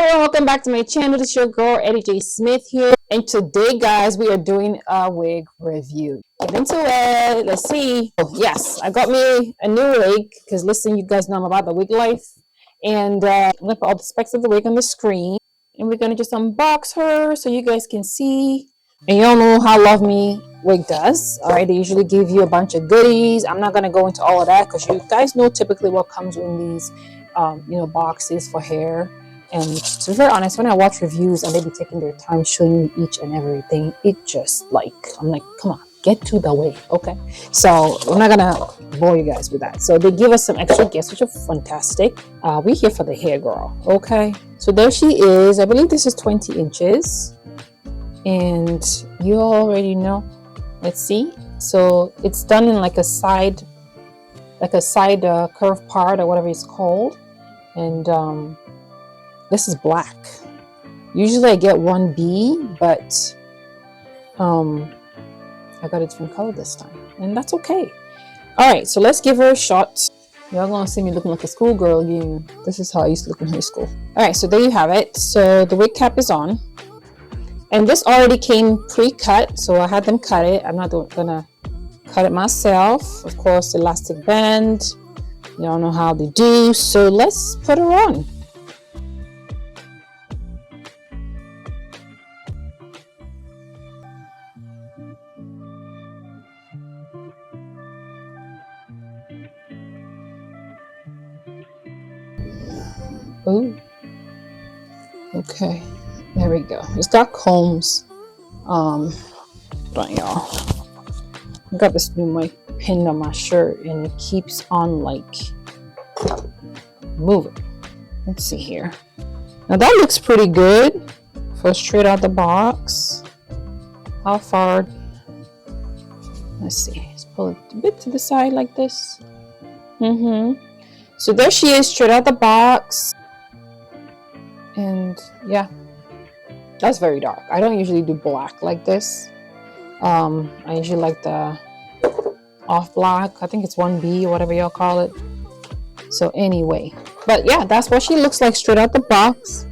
everyone, welcome back to my channel. This is your girl Eddie J Smith here, and today guys we are doing a wig review. Get into it. Let's see. Oh, yes, I got me a new wig because listen, you guys know I'm about the wig life, and I'm gonna put all the specs of the wig on the screen, and we're gonna just unbox her so you guys can see. And you all know how Luvme Wig does. All right, they usually give you a bunch of goodies. I'm not gonna go into all of that because you guys know typically what comes in these boxes for hair. And to be very honest, when I watch reviews and they be taking their time showing me each and everything, it just like, I'm like, come on, get to the way, okay? So I'm not gonna bore you guys with that. So they give us some extra gifts, which are fantastic. We're here for the hair girl, okay? So there she is. I believe this is 20 inches. And you already know. Let's see. So it's done in like a side curved part or whatever it's called. And this is black. Usually I get 1B, but I got a different color this time, and that's okay. All right, so let's give her a shot. Y'all gonna see me looking like a schoolgirl again. This is how I used to look in high school. All right, so there you have it. So the wig cap is on, and this already came pre-cut, so I had them cut it. I'm not gonna cut it myself. Of course, elastic band. Y'all know how they do. So let's put her on. Oh, okay, there we go. It's got combs. Don't y'all. I got this new mic pinned on my shirt, and it keeps on like moving. Let's see here. Now that looks pretty good for straight out the box. How far? Let's see. Let's pull it a bit to the side like this. So there she is, straight out the box. And yeah, that's very dark. I don't usually do black like this. I usually like the off black. I think it's 1B or whatever y'all call it. So anyway, but yeah, that's what she looks like straight out the box.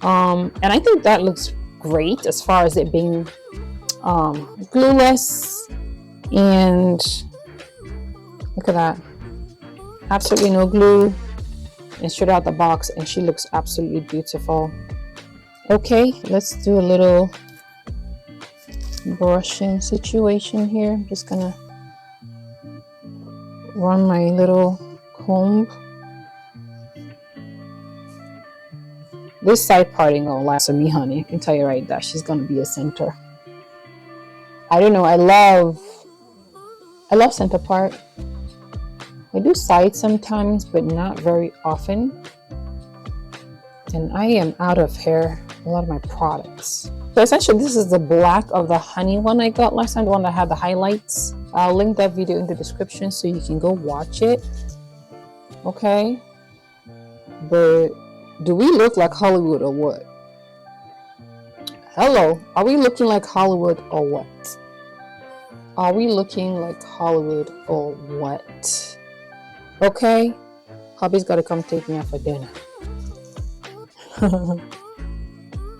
And I think that looks great as far as it being glueless. And look at that, absolutely no glue, and straight out the box, and she looks absolutely beautiful. Okay, let's do a little brushing situation here. I'm just gonna run my little comb. This side parting will last for me, honey. I can tell you right that she's gonna be a center. I don't know, I love center part. I do side sometimes, but not very often. And I am out of hair, a lot of my products. So essentially this is the black of the honey one I got last time, the one that had the highlights. I'll link that video in the description so you can go watch it. Okay. But do we look like Hollywood or what? Hello, are we looking like Hollywood or what? Are we looking like Hollywood or what? Okay, hubby's got to come take me out for dinner.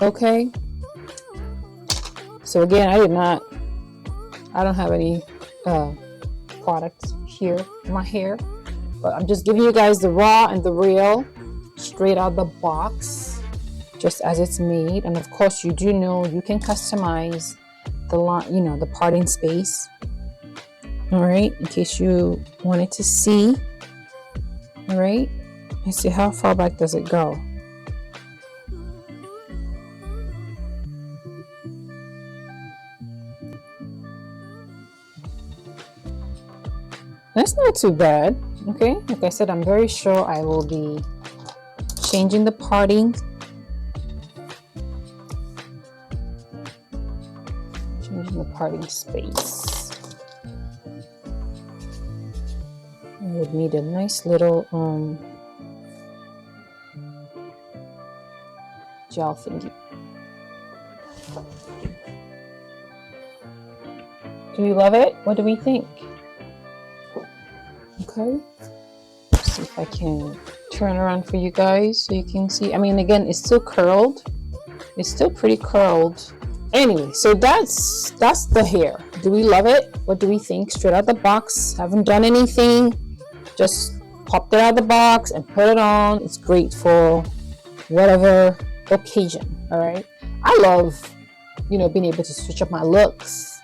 Okay, so again, I don't have any products here in my hair, but I'm just giving you guys the raw and the real straight out the box, just as it's made. And of course, you do know you can customize the line, the parting space. All right, in case you wanted to see. All right, let's see, how far back does it go? That's not too bad. Okay, like I said, I'm very sure I will be changing the parting. Changing the parting space. I would need a nice little gel thingy. Do you love it? What do we think? Okay. Let's see if I can turn around for you guys so you can see. I mean, again, it's still curled. It's still pretty curled. Anyway, so that's the hair. Do we love it? What do we think? Straight out the box. Haven't done anything. Just popped it out of the box and put it on. It's great for whatever occasion. All right. I love, being able to switch up my looks,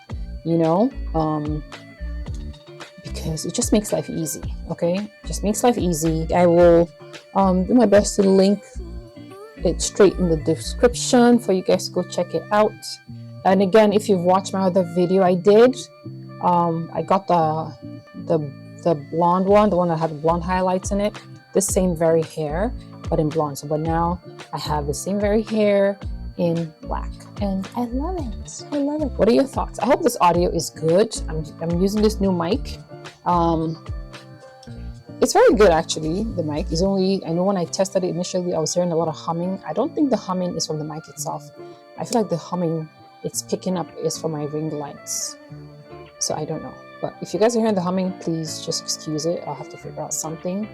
because it just makes life easy. Okay. Just makes life easy. I will do my best to link it straight in the description for you guys to go check it out. And again, if you've watched my other video I did, I got the blonde one, the one that had the blonde highlights in it, the same very hair but in blonde. So but now I have the same very hair in black and I love it. I love it. What are your thoughts? I hope this audio is good. I'm using this new mic. It's very good actually. The mic is only, I know when I tested it initially I was hearing a lot of humming. I don't think the humming is from the mic itself. I feel like the humming it's picking up is from my ring lights. So I don't know. But if you guys are hearing the humming, please just excuse it. I'll have to figure out something.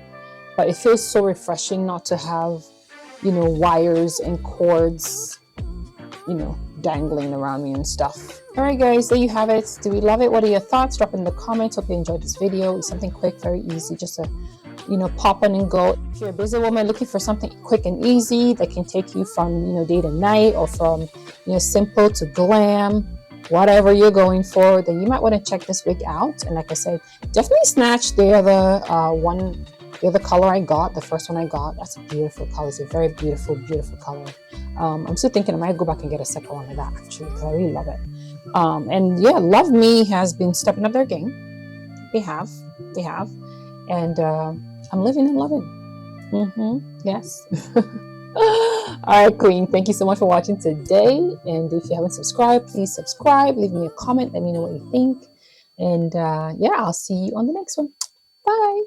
But it feels so refreshing not to have, wires and cords, dangling around me and stuff. All right, guys, there you have it. Do we love it? What are your thoughts? Drop in the comments. Hope you enjoyed this video. It's something quick, very easy, just to, pop on and go. If you're a busy woman looking for something quick and easy that can take you from, day to night or from, simple to glam, whatever you're going for, then you might want to check this wig out. And like I said, definitely snatch the other color I got, the first one I got. That's a beautiful color. It's a very beautiful, beautiful color. I'm still thinking I might go back and get a second one of that actually, because I really love it. And yeah, Luvme has been stepping up their game. They have. And I'm living and loving. Yes. All right, Queen. Thank you so much for watching today. And if you haven't subscribed, please subscribe. Leave me a comment. Let me know what you think. And yeah, I'll see you on the next one. Bye.